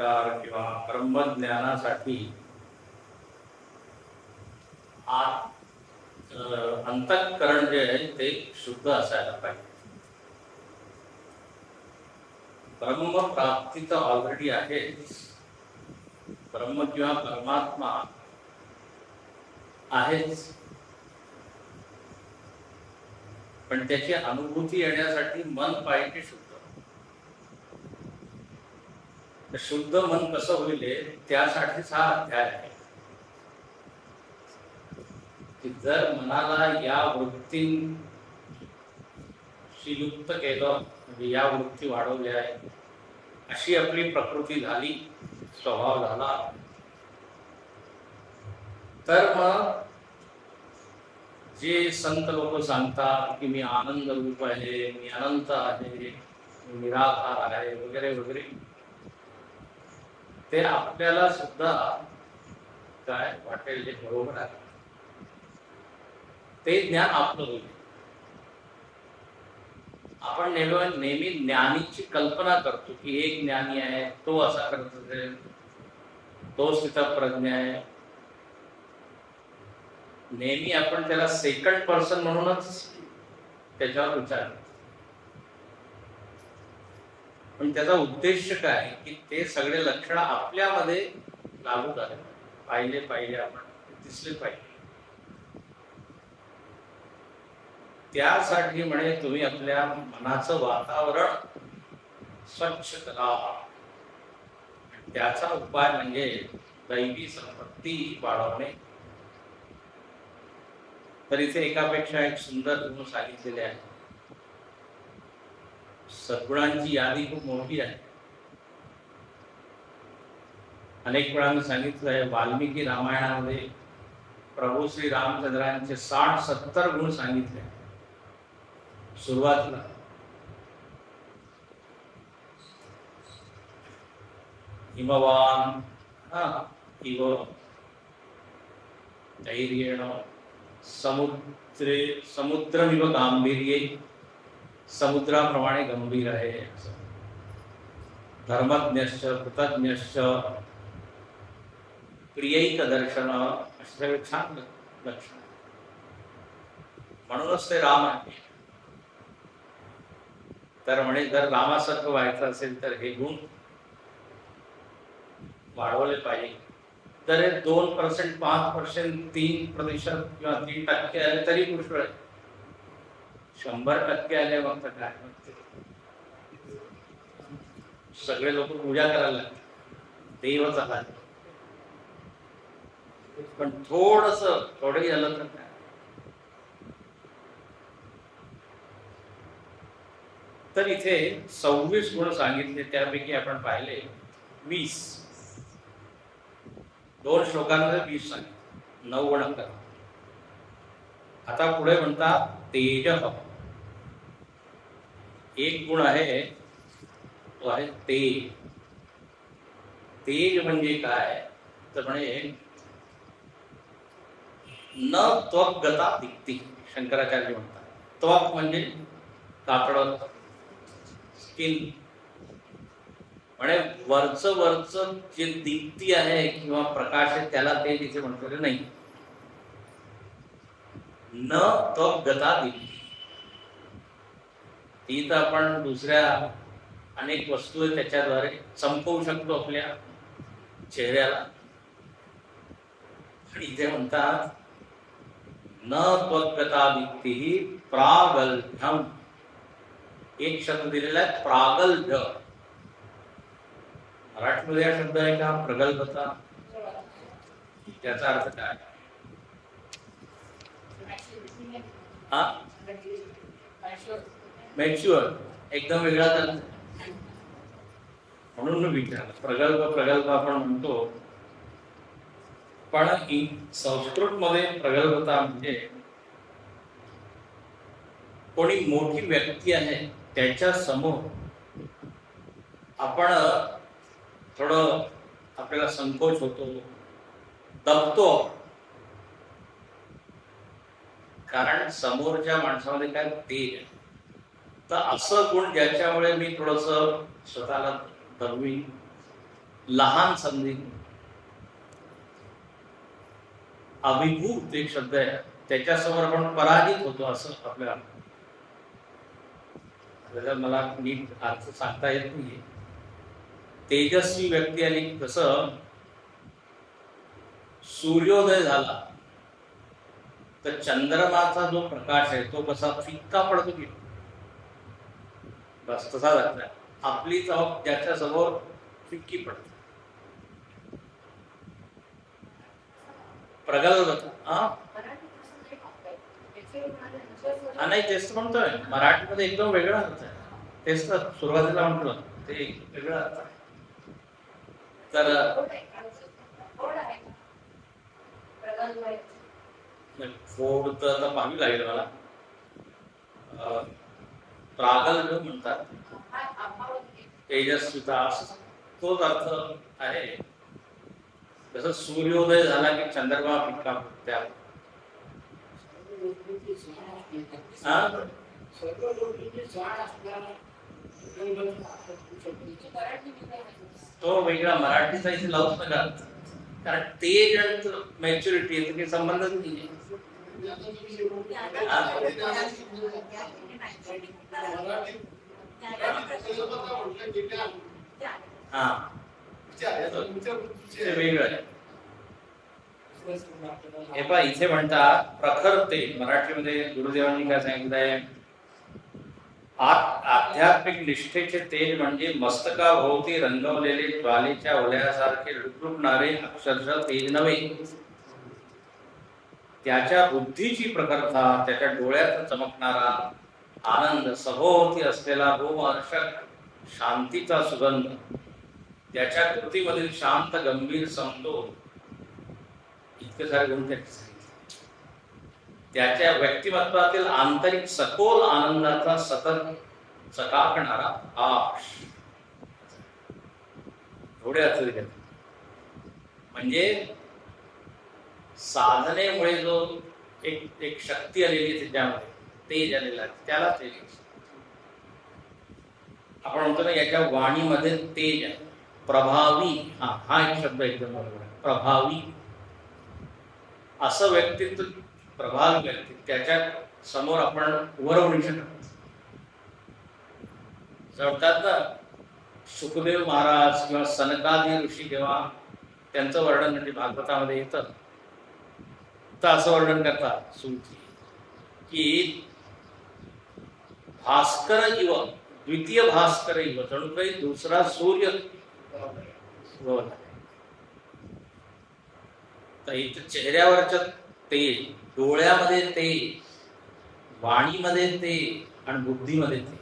साक्षात्कार किंवा ब्रह्मज्ञानासाठी आत अंतःकरण जे आहे ते शुद्ध असायला पाहिजे. ब्रह्म प्राप्ती तर ऑलरेडी आहे. ब्रह्म किंवा परमात्मा आहेच, पण त्याची अनुभूती येण्यासाठी मन पाहिजे शुद्ध. शुद्ध मन कसं होईल त्यासाठीच हा अध्याय आहे की जर मनाला या वृत्तींशी युक्त केलं, म्हणजे या वृत्ती वाढवल्या आहे, अशी आपली प्रकृती झाली, स्वभाव झाला, तर मग जे संत लोक सांगतात की मी आनंद रूप आहे, मी अनंत आहे, मी निराकार आहे वगैरे वगैरे, ते आपल्याला सुद्धा काय वाटेल जे बरोबर आहे ते ज्ञान आपलं होईल. आपण नेहमी ज्ञानीची कल्पना करतो की एक ज्ञानी आहे, तो असा करत असेल, तो स्थितप्रज्ञ आहे. नेहमी आपण त्याला सेकंड पर्सन म्हणूनच त्याच्यावर विचार करतो, पण त्याचा उद्देश काय की ते सगळे लक्षण आपल्यामध्ये लागू झाले पाहिजे, आपण दिसले पाहिजे. त्यासाठी म्हणे तुम्ही आपल्या मनाचं वातावरण स्वच्छ करा. त्याचा उपाय म्हणजे दैवी संपत्ती वाढवणे. तर इथे एकापेक्षा एक सुंदर गुण सांगितलेले आहे. सद्गुणांची यादी खूप मोठी आहे. अनेक वेळा मी सांगितलं आहे, वाल्मिकी रामायणामध्ये प्रभू श्री रामचंद्रांचे 60-70 गुण सांगितले सुरुवातीला. हिमवान इव धैर्येण समुद्रमिव गांभीर्ये, समुद्राप्रमाणे गंभीर आहे. धर्मज्ञश्च कृतज्ञश्च प्रियैक दर्शन, असे सगळे छान लक्षण. म्हणूनच ते राम आहे. तर म्हणे जर रामासारखं व्हायचं असेल तर हे गुण वाढवले पाहिजे. तर हे 2%, 5%, 3% किंवा 3% आले तरी पुष्कळ आहे. 100% आले मग तर काय, सगळे लोक पूजा करायला लागले, देवच आला. पण थोडंही झालं तर काय. तर इथे 26 गुण सांगितले, त्यापैकी आपण पाहिले 20. 2 श्लोकांमध्ये 20 सांगितले, 9 गुण करा. आता पुढे म्हणतात तेज. एक गुण आहे तो आहे तेज. तेज म्हणजे काय तर म्हणे न त्वगता दिक्ती. शंकराचार्य म्हणतात त्वक म्हणजे कातड, स्किन. म्हणे वरच जे दीप्ती आहे किंवा प्रकाश आहे त्याला ते तिथे म्हणलेलं नाही. न त्वगता दिक्ती. ती तर आपण दुसऱ्या अनेक वस्तू आहेत त्याच्याद्वारे संपवू शकतो आपल्या चेहऱ्याला. इथे म्हणतात न त्वगता दिक्ती प्रागल्भ्यम. एक शब्द दिलेला आहे प्रागल्भ्य. मराठीमध्ये हा शब्द आहे का प्रगल्भता? त्याचा अर्थ काय? मॅच्युअर, एकदम वेगळा झाला. म्हणून मी विचारलं. प्रगल्भ आपण म्हणतो, पण संस्कृत मध्ये प्रगल्भता म्हणजे कोणी मोठी व्यक्ती आहे त्याच्या समोर आपण थोडं आपल्याला संकोच होतो, दबतो. कारण समोरच्या माणसामध्ये काय तेज आहे. तर असं गुण ज्याच्यामुळे मी थोडस स्वतःला दबवीन लहान संधी. अभिभूत एक शब्द आहे, त्याच्यासमोर आपण पराजित होतो असं आपल्याला. मला नीट अर्थ सांगता येत नाही. तेजस्वी व्यक्ती आणि कसं सूर्योदय झाला तर चंद्रमाचा जो प्रकाश आहे तो कसा फिक्का पडतो की बस तसा लागला. आपली चमक त्याच्या समोर फिक्की पडते. प्रगल्भ. नाही तेच म्हणतोय, मराठीमध्ये एकदम वेगळा अर्थ आहे. तेच तर सुरुवातीला म्हटलं ते वेगळा अर्थ आहे. तर फोड तर आता पाहावी लागेल मला. प्रागल्भ म्हणतात, तेजस्विता असं तोच अर्थ आहे. जसं सूर्योदय झाला की चंद्रमा फिक्का त्या तो वेगळा मराठीचा इथे लावूच नका, कारण तेज आणि मॅच्युरिटी याचा काही संबंधच नाही. हा वेगळं आहे. हे पहा इथे म्हणतात प्रखरते. मराठीमध्ये गुरुदेवांनी काय सांगितलंय, आध्यात्मिक निष्ठेचे तेज म्हणजे मस्तकाभोवती रंगवलेले ज्वालेच्या वलयासारखे लुटलुटणारे अक्षरशः तेज नव्हे. त्याच्या बुद्धीची प्रखरता, त्याच्या डोळ्यात चमकणारा आनंद, सभोवती असलेला रोमहर्षक शांतीचा सुगंध, त्याच्या कृतीमधील शांत गंभीर समतोल, इतके सारे गुण त्याच्या व्यक्तिमत्वातील आंतरिक सखोल आनंदाचा सतत चकाकणारा आश. थोडे अर्थ म्हणजे साधनेमुळे जो एक शक्ती आलेली त्याच्यामध्ये, तेज आलेला, त्याला तेज. आपण म्हणतो ना याच्या वाणीमध्ये तेज आहे. प्रभावी, हा एक शब्द एकदम बरोबर आहे. प्रभावी असं व्यक्तित्व, प्रभावी व्यक्ती, त्याच्या समोर आपण उभं शकतो. म्हणतात ना सुखदेव महाराज किंवा सनकादी ऋषी जेव्हा त्यांचं वर्णन म्हणजे भागवतामध्ये येतं, तर असं वर्णन करतात सुखी की भास्कर इव, द्वितीय भास्कर इव, जणू काही दुसरा सूर्य. तर इथं चेहऱ्यावरच्या तेज, डोळ्यामध्ये तेज, वाणीमध्ये तेज आणि बुद्धीमध्ये तेज.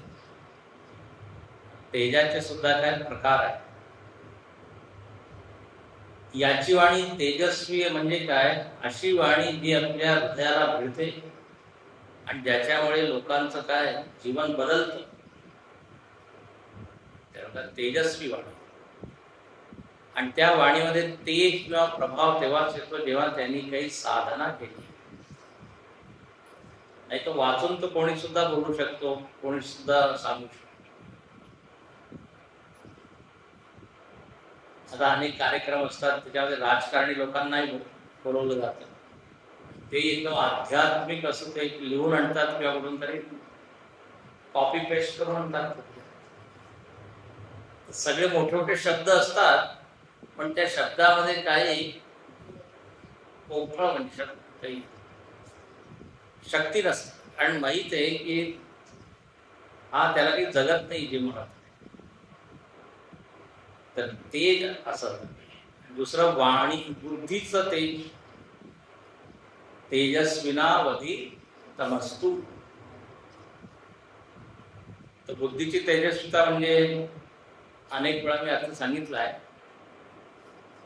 तेजाचे सुद्धा काय प्रकार आहे. याची वाणी तेजस्वी म्हणजे काय, अशी वाणी जी आपल्या हृदयाला भिडते आणि ज्याच्यामुळे लोकांचं काय जीवन बदलतं, त्याला तेजस्वी वाणी. आणि त्या वाणीमध्ये तेज किंवा प्रभाव तेव्हाच येतो जेव्हा त्यांनी काही साधना केली. नाही तर वाचून तर कोणी सुद्धा बोलू शकतो, कोणी सुद्धा सांगू शकतो. आता अनेक कार्यक्रम असतात त्याच्यामध्ये राजकारणी लोकांनाही बोलवलं जातं. ते एकदम आध्यात्मिक असं ते लिहून आणतात किंवा कुठून तरी कॉपी पेस्ट करून आणतात. सगळे मोठे मोठे शब्द असतात, पण त्या शब्दामध्ये काही पोफळ म्हणजे काही शक्ती नसते. आणि माहित आहे की हा त्याला काही जगत नाही जे म्हणत. तर तेज असं. दुसरं वाणी, बुद्धीचं तेज, तेजस्विनावधी तमस्तु. तर बुद्धीची तेजस्विता म्हणजे अनेक वेळा मी अर्थ सांगितला आहे,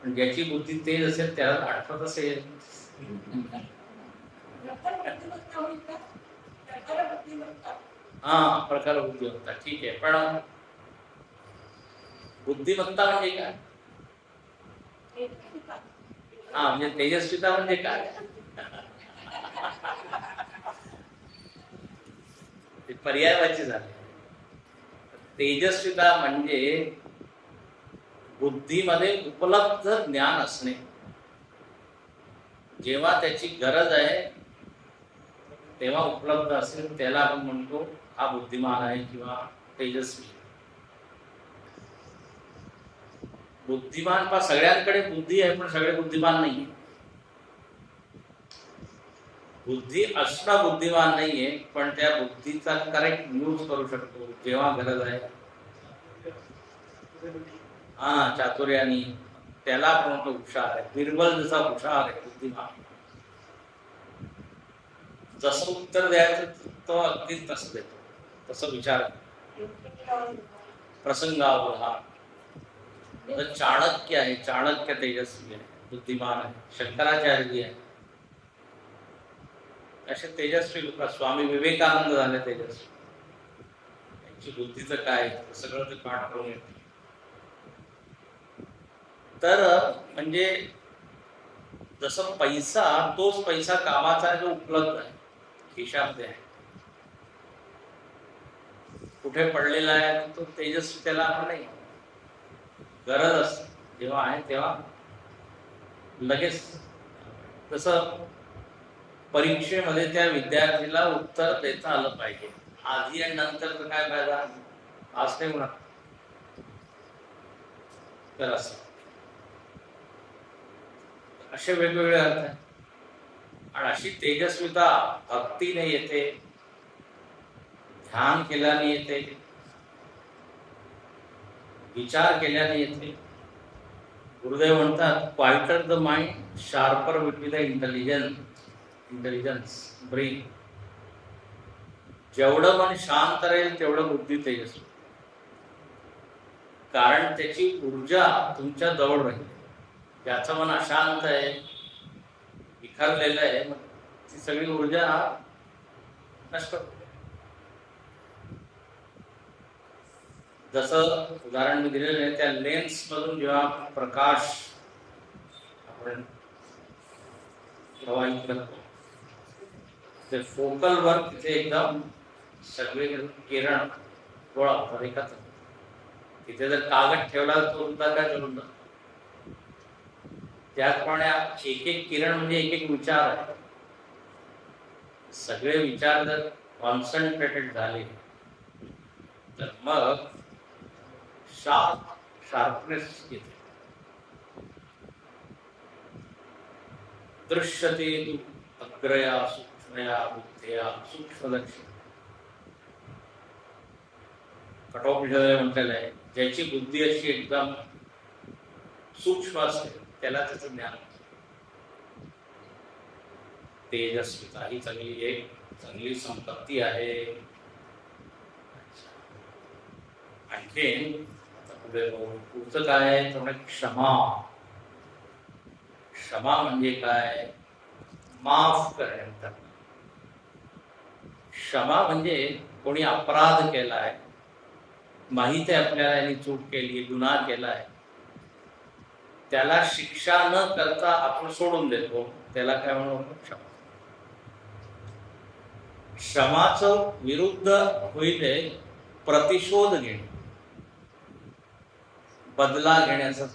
पण ज्याची बुद्धी तेज असेल त्याला आठवत असेल. हा प्रकार बुद्धिमत्ता, ठीक आहे. पण बुद्धिमत्ता म्हणजे काय? हा म्हणजे तेजस्विता म्हणजे काय? पर्यायवाची झाली. तेजस्विता म्हणजे बुद्धीमध्ये उपलब्ध ज्ञान असणे, जेव्हा त्याची गरज आहे तेव्हा उपलब्ध असेल त्याला आपण म्हणतो हा बुद्धिमान आहे किंवा तेजस्वी. बुद्धिमान पा सगळ्यांकडे बुद्धी आहे पण सगळे बुद्धिमान नाही. बुद्धी असणं बुद्धिमान नाहीये, पण त्या बुद्धीचा करेक्ट यूज करू शकतो जेव्हा गरज आहे. हा चातुर्यानी त्याला आपण म्हणतो हुशार आहे. बिरबल जसा हुशार आहे बुद्धिमान, जसं उत्तर द्यायचं तो अगदी तसं देतो, तसं विचार प्रसंगावर. चाणक्य आहे, चाणक्य तेजस्वी आहे, बुद्धिमान आहे. शंकराचार्य आहे, असे तेजस्वी लोक. स्वामी विवेकानंद झाले तेजस्वी. त्यांची बुद्धीचं काय सगळं ते पाठ करून येते. तर म्हणजे जसं पैसा, तोच पैसा कामाचा जो उपलब्ध आहे, खिशामध्ये आहे, कुठे पडलेला आहे तो तेजस्वी, त्याला आपण नाही. गरज असते जेव्हा आहे तेव्हा लगेच. जसं परीक्षेमध्ये त्या विद्यार्थीला उत्तर देता आलं पाहिजे, आधी आणि नंतर तर काय फायदा, आज नाही होणार. तर असं असे वेगवेगळे अर्थ आहेत. आणि अशी तेजस्विता भक्तीने येते, ध्यान केल्याने येते, विचार केल्याने येते. गुरुदेव म्हणतात quieter the mind sharper will be the intelligence brain. जेवढं मन शांत राहील तेवढं बुद्धी तेजस्वी, कारण त्याची ऊर्जा तुमच्या जवळ राहील. ज्याचं मन अशांत आहे, विखरलेलं आहे, मग ती सगळी ऊर्जा नष्ट होते. जसं उदाहरण मी दिलेलं आहे, त्या लेन्स मधून जेव्हा प्रकाश आपण प्रवाहित करतो, ते फोकल वर तिथे एकदम सगळे किरण गोळा होतात एकत्र. तिथे जर कागद ठेवला तो सुद्धा काय जरूर जातो. त्याचप्रमाणे एक एक किरण म्हणजे एक एक विचार आहे. सगळे विचार जर कॉन्सन्ट्रेटेड झाले तर मग शार्पनेस येते. दृश्यते तु अग्रया सूक्ष्मया बुद्धया सूक्ष्मदर्शी. कठोपनिषदेमध्ये म्हटलेलं आहे, ज्याची बुद्धी अशी एकदम सूक्ष्म असते त्याला त्याचं ज्ञान. तेजस्विता ही चांगली संपत्ती आहे. आणखीन पुढचं काय आहे तर क्षमा. क्षमा म्हणजे काय, माफ करणे. क्षमा म्हणजे कोणी अपराध केलाय, माहिती आहे आपल्याला यांनी चूक केली, गुन्हा केलाय, त्याला शिक्षा न करता आपण सोडून देतो, त्याला काय म्हणतो क्षमा. क्षमाचं विरुद्ध होईल प्रतिशोध घेणे, बदला घेण्याचा.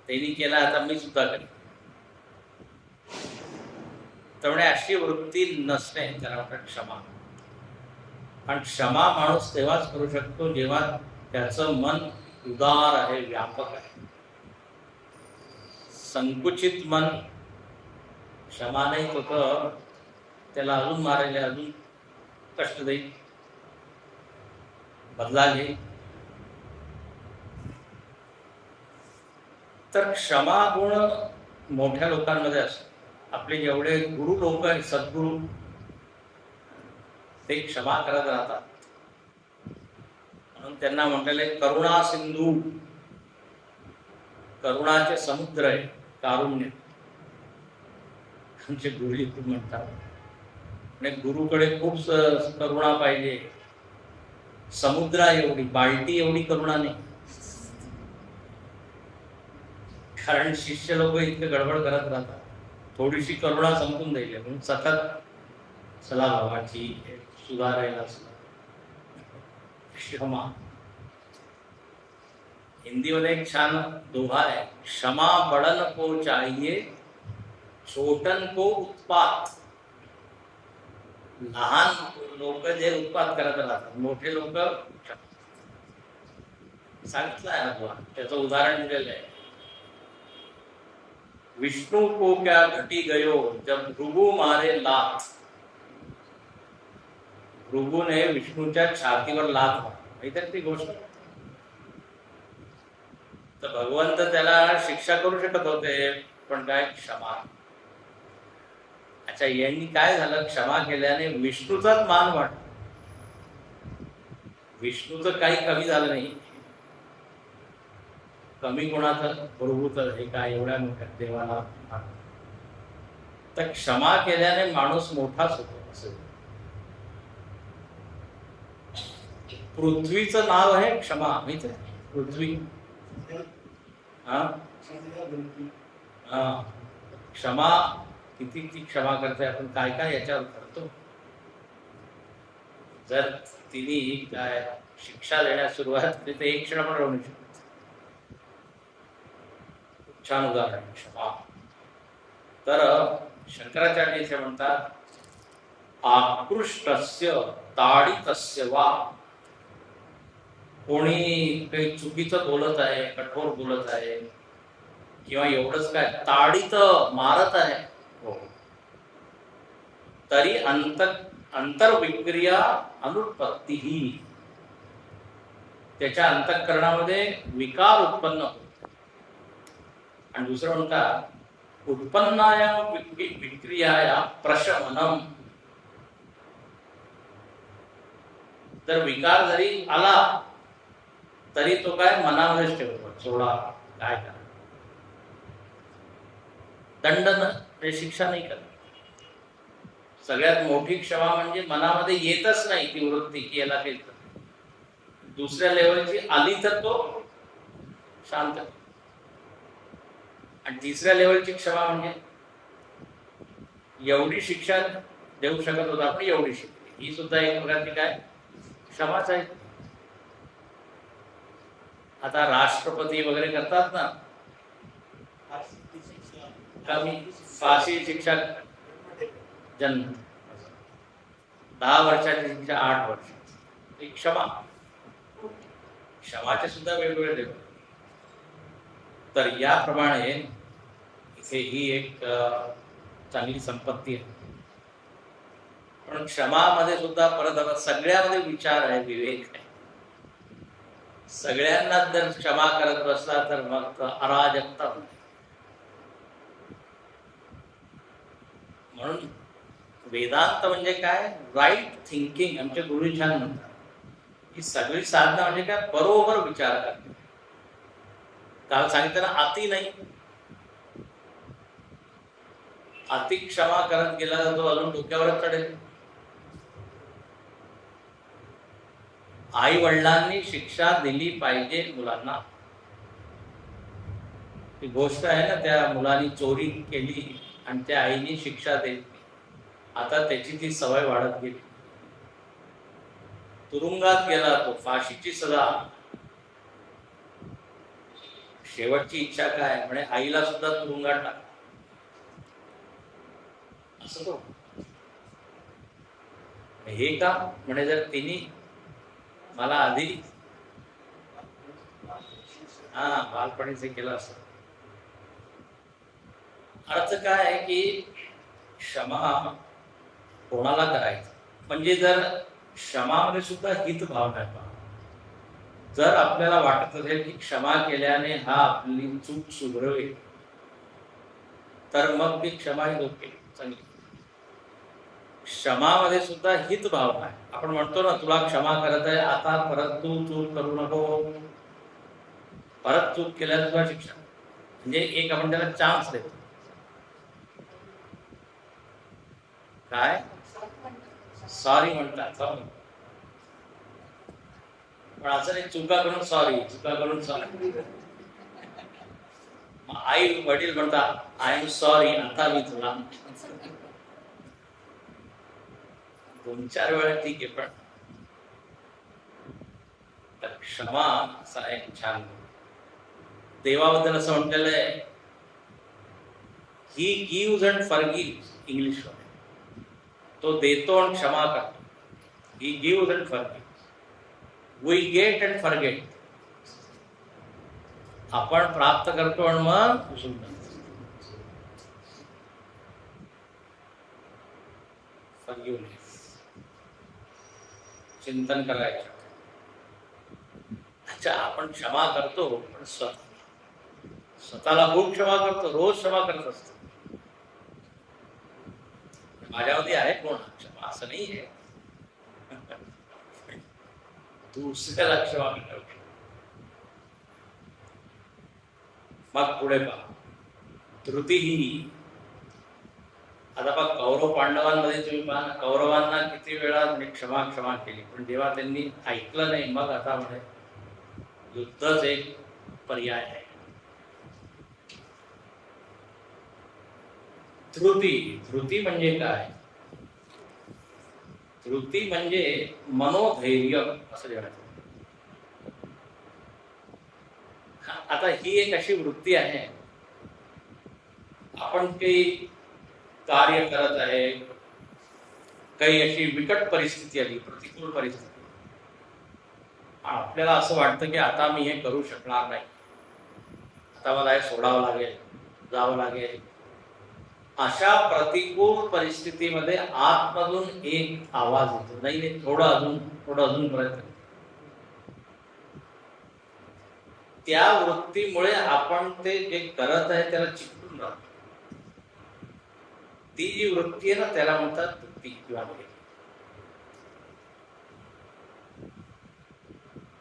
त्यांनी केला आता मी सुद्धा करेन. त्यामुळे अशी वृत्ती नसणे त्याला म्हणतात क्षमा. आणि क्षमा माणूस तेव्हाच करू शकतो जेव्हा त्याचं मन उदार आहे, व्यापक आहे. संकुचित मन क्षमा नाही होतं, त्याला अजून मारायला, अजून कष्ट देईल, बदला घेईल. तर क्षमा गुण मोठ्या लोकांमध्ये असतो. आपले जेवढे गुरु लोक आहेत, सद्गुरू, ते क्षमा करत राहतात. म्हणून त्यांना म्हटलेले करुणा सिंधू, करुणाचे समुद्र आहे कारुण्य. आमचे गुरुजी खूप म्हणतात, आणि गुरुकडे खूप करुणा पाहिजे. समुद्रा एवढी, बाल्टी एवढी करुणा नाही. कारण शिष्य लोक इतके गडबड करत राहतात, थोडीशी करुणा संपून जाईल म्हणून सतत चला भावाची सुधारायला क्षमा. हिंदीमध्ये एक छान दोहा आहे, क्षमा बड़न को चाहिए, छोटन को उत्पात. लहान लोक जे उत्पात करत राहतात, मोठे लोक सांगितलं आहे ना तुला, त्याचं उदाहरण दिलेलं आहे. विष्णू को क्या घटी गयो जब भृगु मारे लात. भृगूने विष्णूच्या छातीवर लात मारली, ती गोष्ट. तर भगवंत त्याला शिक्षा करू शकत होते, पण काय, क्षमा. अच्छा, यांनी काय झालं, क्षमा केल्याने विष्णूचाच मान वाढला. विष्णूचं काही कमी झालं नाही. कमी कोणाचं, भृगूचं. हे काय एवढ्या मोठ्या देवाला. तर क्षमा केल्याने माणूस मोठाच होतो. असं पृथ्वीचं नाव आहे क्षमा, माहित आहे? पृथ्वी. क्षमा किती ती क्षमा करते, आपण काय काय याच्यावर करतो. जर तिने काय शिक्षा देण्यास सुरुवात केली तर एक क्षण पण राहू नाही शकत. छान उदाहरण क्षमा. तर शंकराचार्य इथे म्हणतात, आकृष्टस्य ताडितस्य वा. कोणी काही चुकीचं बोलत आहे, कठोर बोलत आहे, किंवा एवढंच काय ताडित मारत आहे, तरी अंतर्विक्रिया अनुत्पत्ती ही, त्याच्या अंतःकरणामध्ये विकार उत्पन्न होतो. आणि दुसरं म्हणतात, उत्पन्नाया विक्रियाया प्रशमनम. तर विकार जरी आला तरी तो काय मनामध्येच ठेवतो, सोडा, काय करा. दंड म्हणजे शिक्षा नाही करत. सगळ्यात मोठी क्षमा म्हणजे मनामध्ये येतच नाही ती वृत्ती की याला काही. दुसऱ्या लेवलची आली तर तो शांत. आणि तिसऱ्या लेवलची क्षमा म्हणजे एवढी शिक्षा देऊ शकत होता आपण, एवढी शिक्षा. ही सुद्धा एक प्रकारची काय क्षमाच आहे. आता राष्ट्रपती वगैरे करतात ना, कमी फाशी शिक्षा, जन्म 10 वर्षाची शिक्षा, 8 वर्ष. ही क्षमा. क्षमाचे सुद्धा वेगवेगळे देव. तर याप्रमाणे इथे ही एक चांगली संपत्ती आहे. पण क्षमामध्ये सुद्धा परत सगळ्यामध्ये विचार आहे, विवेक आहे. सगळ्यांना जर क्षमा करत बसला तर मग अराजकता होते. म्हणून वेदांत म्हणजे काय, राईट थिंकिंग. आमचे गुरु छान म्हणतात की सगळी साधना म्हणजे काय, बरोबर विचार करणे. काल सांगितलं ना, अति नाही. अति क्षमा करत गेला तर तो अजून डोक्यावरच चढेल. आई वडिलांनी शिक्षा दिली पाहिजे मुलांना. ती गोष्ट आहे ना, त्या मुलांनी चोरी केली आणि त्या आईने शिक्षा दिली. आता त्याची ती सवय वाढत गेली. तुरुंगात गेला तो, फाशीची सजा. शेवटची इच्छा काय, म्हणे आईला सुद्धा तुरुंगात टाक. असं तो हे का, म्हणे जर तिने मला आधी बालपणीचे केलं असत. अर्थ काय आहे की क्षमा कोणाला करायचं, म्हणजे जर क्षमामध्ये सुद्धा हित भावना आहे. जर आपल्याला वाटत असेल की क्षमा केल्याने हा आपली चूक सुधरवेल, तर मग ती क्षमा ही ओके, चांगली. क्षमामध्ये सुद्धा हित भावना आहे. आपण म्हणतो ना, तुला क्षमा करत आहे, आता परत तू चूक करू नको. परत चूक केल्यास तुला शिक्षा, म्हणजे एक आपण त्याला चान्स देतो. काय सॉरी म्हणतात, पण असं नाही चुका करून सॉरी, चुका करून सॉरी. आई वडील म्हणतात, आय एम सॉरी, आता मी तुला 2-4 वेळा ठीक आहे, पण क्षमा असा एक छान देवाबद्दल असं म्हटलेलं आहे, he gives and forgives English मध्ये. तो देतो आणि क्षमा करतो. He gives and forgives. We get and forget. आपण प्राप्त करतो आणि मग विसरून जातो. फॉरगिव्हनेस, चिंतन करायचं. अच्छा, आपण क्षमा करतो पण स्वतःला खूप क्षमा करतो, रोज क्षमा करत असतो. माझ्यामध्ये आहे कोण क्षमा असं नाही आहे. दुसऱ्याला क्षमा करतो. मग पुढे पहा, धृती ही. आता पहा, कौरव पांडवांमध्ये तुम्ही पहा, कौरवांना किती वेळा क्षमा क्षमा केली, पण जेव्हा त्यांनी ऐकलं नाही, मग आता म्हणे युद्धच एक पर्याय आहे. धृती म्हणजे काय? धृती म्हणजे मनोधैर्य असं म्हणायचं. आता ही एक अशी वृत्ती आहे, आपण काही कार्य करत आहे, काही अशी बिकट परिस्थिती आली, प्रतिकूल परिस्थिती, आपल्याला असं वाटतं की आता मी हे करू शकणार नाही, आता मला हे सोडावं लागेल, जावं लागेल. अशा प्रतिकूल परिस्थितीमध्ये आतमधून एक आवाज येतो, नाही थोडं अजून प्रयत्न. त्या वृत्तीमुळे आपण ते जे करत आहे त्याला चिकटून राहतो. ती जी वृत्ती आहे ना, त्याला म्हणतात वृत्ती किंवा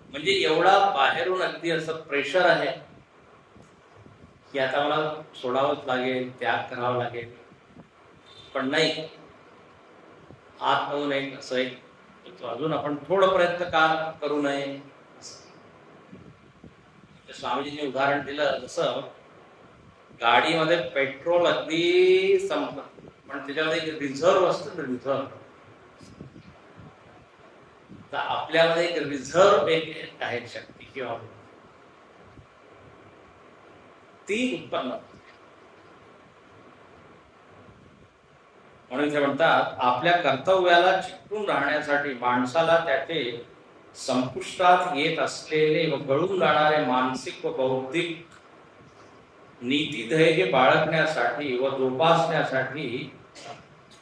म्हणजे एवढा बाहेरून अगदी असं प्रेशर आहे की आता मला सोडावंच लागेल, त्याग करावं लागेल, पण नाही, आतमधून एक असं एक अजून आपण थोडं प्रयत्न का करू नये. स्वामीजींनी उदाहरण दिलं, जसं गाडीमध्ये पेट्रोल अगदी संपलं, पण त्याच्यामध्ये एक रिझर्व असतं ना, रिझर्व. तर आपल्यामध्ये एक रिझर्व एक आहे शक्ती किंवा ती उत्पन्न. म्हणून ते म्हणतात, आपल्या कर्तव्याला चिकटून राहण्यासाठी माणसाला त्याचे संपुष्टात येत असलेले व गळून जाणारे मानसिक व बौद्धिक नीतिधैर्य बाळगण्यासाठी व जोपासण्यासाठी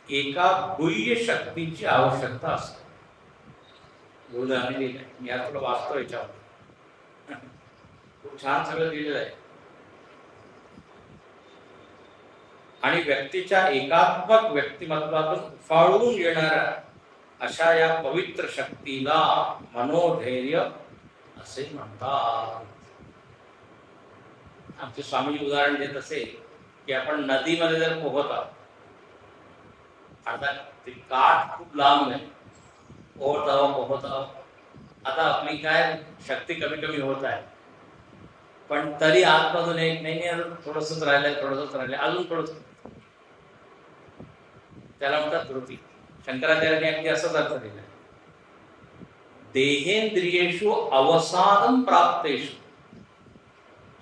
एका गुह्य शक्तीची आवश्यकता असते. मी आज थोडं वाचतो याच्यावर, खूप छान सगळं लिहिलेलं आहे. आणि व्यक्तीच्या एकात्मक व्यक्तिमत्वातून उफाळून येणाऱ्या अशा या पवित्र शक्तीला मनोधैर्य असे म्हणतात. आमचे स्वामीजी उदाहरण देत असे की आपण नदीमध्ये जर पोहत आहोत, आता ते काठ खूप लांब आहे, पोहत आहोत, आता आपली काय शक्ती कमी कमी होत आहे, पण तरी आतमधून एक नाही थोडंसंच राहिलंय, अजून थोडंसं. त्याला म्हणतात धृती. शंकराचार्यांनी अगदी असंच अर्थ दिला, देहेंद्रियेषु अवसादं प्राप्तेषु.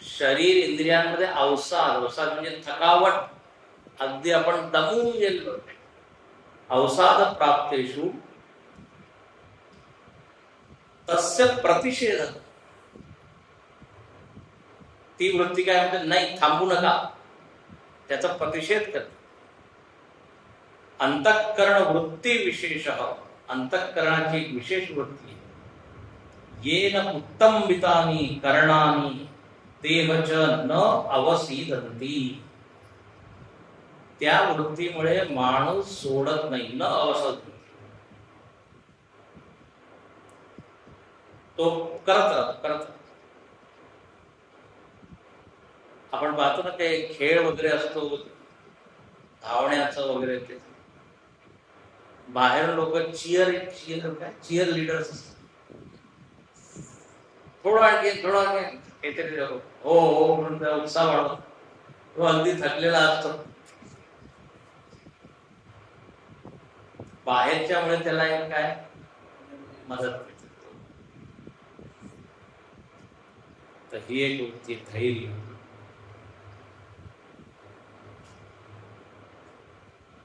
शरीर इंद्रियांमध्ये अवसाद म्हणजे थकावट, अगदी आपण दमून गेलो. अवसाद प्राप्तेषु तस्य प्रतिषेध. ती वृत्ती काय म्हणते, नाही थांबू नका, त्याचा प्रतिषेध कर. अंतःकरण वृत्ती विशेष, अंतःकरणाची एक विशेष वृत्ती, येन उत्तमवितानि करणानि तेवच न अवसीदन्ति. त्या वृत्तीमुळे माणूस सोडत नाही, न अवसद, तो करत राहतो. आपण पाहतो ना, ते खेळ वगैरे असतो, धावण्याचं वगैरे, ते बाहेर लोक चिअर लिडर्स असतात. थोडं आणखी काहीतरी हो म्हणून उत्साह वाढतो. तो अगदी थकलेला असतो, बाहेरच्यामुळे त्याला एक काय मदत मिळते. तर ही एक वृत्ती धैर्य.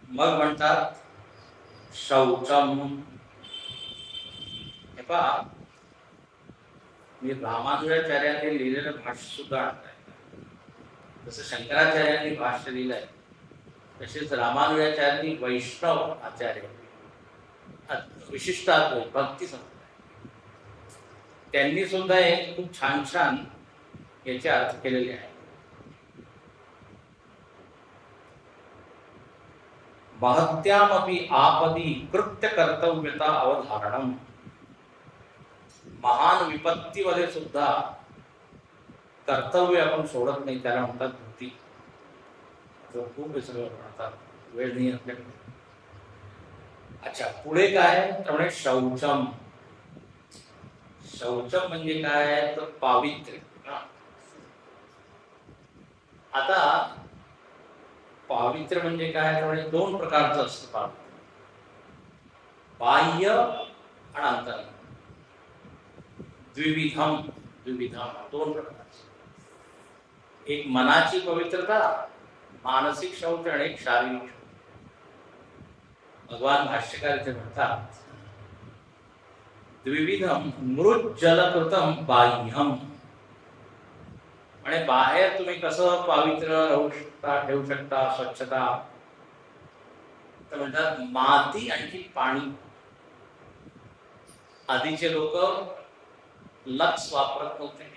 मग म्हणतात शौचम. हे पहा, मी रामानुजाचार्यांनी लिहिलेलं भाष्य सुद्धा आणलंय. जसं शंकराचार्यांनी भाष्य लिहिलंय तसेच रामानुजाचार्यांनी वैष्णव आचार्य विशिष्ट भक्ती संप्रदाय त्यांनी सुद्धा एक खूप छान छान याचे अर्थ केलेले आहे. महत्यामपि आपदी कृत्य कर्तव्यता अवधारणम. महान विपत्तीमध्ये सुद्धा कर्तव्य आपण सोडत नाही, त्याला म्हणतात भक्ती. खूप सगळं म्हणतात, वेळ नाही आपल्याकडे. अच्छा, पुढे काय तर म्हणजे शौचम. शौचम म्हणजे काय तर पावित्र्य. आता पावित्र्य म्हणजे काय तर म्हणजे दोन प्रकारचं असतं पावित्र्य, बाह्य आणि अंतरंग. द्विविधम दोन प्रकारचे. एक मनाची पवित्रता, मानसिक शौच, आणि एक शारीरिक शौच. भगवान भाष्यकार इथे म्हणतात द्विविधम मृज्जलकृतम बाह्यम. आणि बाहेर तुम्ही कसं पवित्र राहू शकता, ठेवू शकता, स्वच्छता, तर म्हणतात माती आणखी पाणी. आधीचे लोक लक्स वापरत नव्हते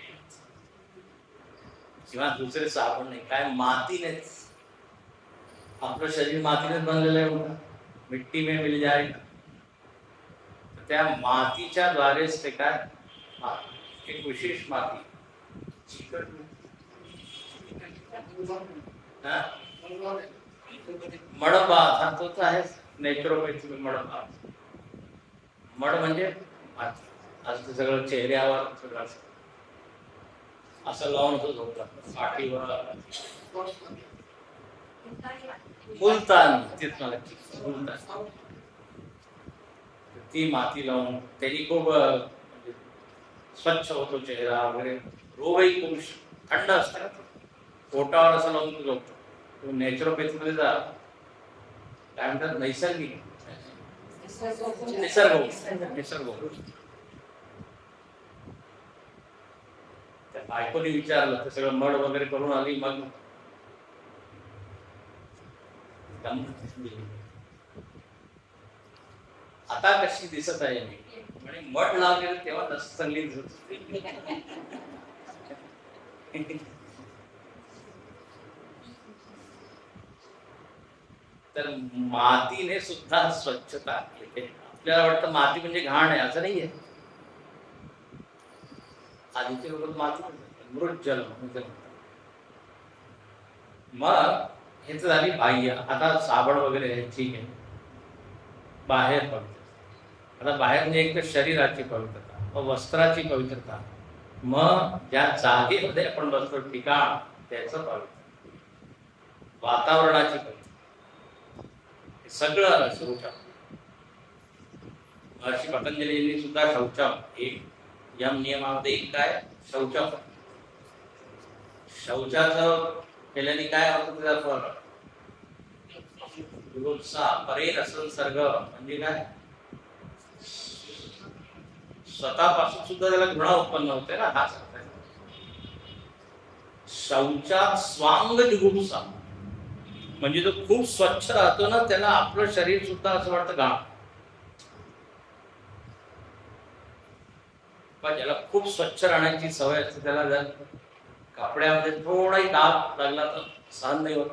किंवा दुसरे साबण नाही, काय मातीनेच. आपलं शरीर मातीनेच बनलेलं आहे, मिट्टी में मिल जाएगा. त्या मातीच्या द्वारेच ते काय, एक विशेष माती, मडबा हा तोच आहे नॅचरोपॅथी. मडबा, मड म्हणजे माती. आज सगळं चेहऱ्यावर सगळं असं लावून झोपतात, पाठीवर. मुलतान, तेच मला मुलतान, ती माती लावून त्यांनी खूप स्वच्छ होतो चेहरा वगैरे. रोगही खूप थंड असतात, पोटावर असं लावून झोपतो. नॅचरोपॅथी मध्ये जा, काय म्हणतात, नैसर्गिक निसर्ग. त्या बायकोने विचारलं, ते सगळं मड वगैरे करून आली, मग आता कशी दिसत आहे मी, म्हणजे मड लावले तेव्हा तसं चांगली दिसत. तर मातीने सुद्धा स्वच्छता. आपल्याला वाटतं माती म्हणजे घाण आहे, असं नाहीये. आधीचे लोक माती मृज्जल म्हणतात. मग हे तर झाली बाह्य. आता साबण वगैरे आहे, ठीक आहे, बाहेर पवित्रता. आता बाहेर म्हणजे एक तर शरीराची पवित्रता, मग वस्त्राची पवित्रता, मग ज्या जागेमध्ये आपण बसतो ठिकाण त्याचं पवित्र, वातावरणाची पवित्रता, सगळं शौचम. महर्षी पतंजलींनी सुद्धा शौचम एक यम नियमामध्ये एक काय शौचम. शौचाचं केल्याने काय होतं त्याचा फरक, परेर असंसर्ग म्हणजे काय, स्वतःपासून सुद्धा त्याला घृणा उत्पन्न होते ना. हा शौचात स्वांग जुगुप्सा म्हणजे जो खूप स्वच्छ राहतो ना, त्याला आपलं शरीर सुद्धा असं वाटतं घाण. पण ज्याला खूप स्वच्छ राहण्याची सवय असते, त्याला जर कपड्यामध्ये थोडाही डाग लागला तर सहन नाही होत.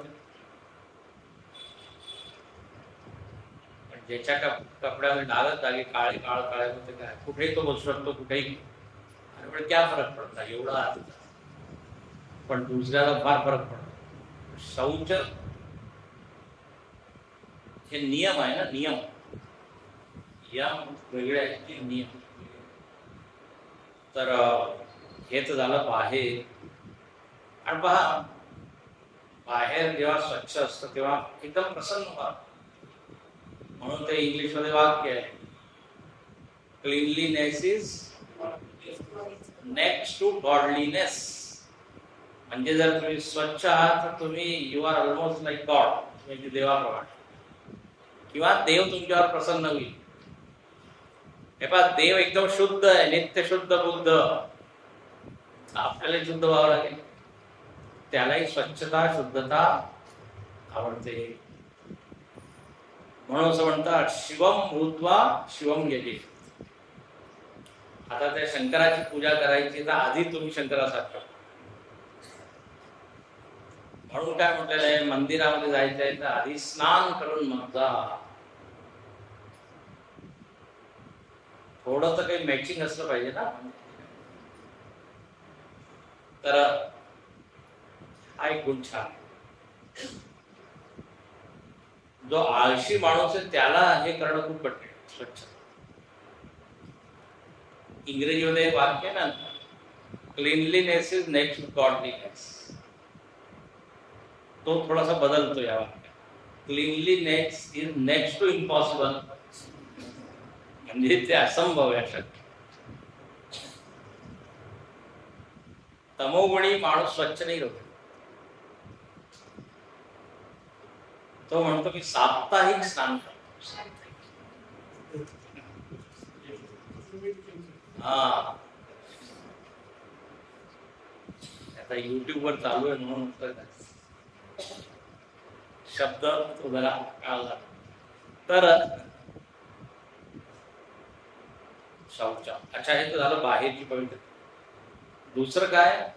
पण ज्याच्या कपड्यामध्ये डागच डागे, काळे काळे होते, काय कुठेही तो बसू शकतो, कुठेही, आणि क्या फरक पडता एवढा. पण दुसऱ्याला फार फरक पडतो. शौच हे नियम आहे ना, नियम वेगळे आहेत, नियम. तर हे तर झालं बाहेर. आणि पहा, बाहेर जेव्हा स्वच्छ असतं तेव्हा एकदम प्रसन्न व्हा. म्हणून ते इंग्लिश मध्ये वाक्य आहे, cleanliness is next to godliness. म्हणजे जर तुम्ही स्वच्छ आहात तर तुम्ही you are almost like God, म्हणजे देवाप्रमाणे, किंवा देव तुमच्यावर प्रसन्न होईल. हे पहा, देव एकदम शुद्ध आहे, नित्य शुद्ध बुद्ध. आपल्याला शुद्ध व्हावं लागेल. त्यालाही स्वच्छता शुद्धता आवडते. म्हणून असं म्हणतात शिवम भूत्वा शिवम यजे. आता त्या शंकराची पूजा करायची तर आधी तुम्ही शंकरासारखं. म्हणून काय म्हटलेलं आहे, मंदिरामध्ये जायचं आहे तर आधी स्नान करून मग जा. थोडं तर काही मॅचिंग असलं पाहिजे ना. तर हा एक गुण छान. जो आळशी माणूस आहे त्याला हे करणं खूप कठीण. स्वच्छ. इंग्रजीमध्ये एक वाक्य ना, cleanliness is next to godliness. तो थोडासा बदलतो या वाक्यात. Cleanliness is next to impossible. म्हणजे ते असंभव आहे. तमोगुणी माणूस स्वच्छ नाही होत. तो म्हणतो की साप्ताहिक स्नान करतो. हा, आता युट्यूब वर चालू आहे म्हणून शब्द तो जरा कळला. तर शौच. अच्छा, हे तर झालं बाहेरची पवित्र. दुसरं काय,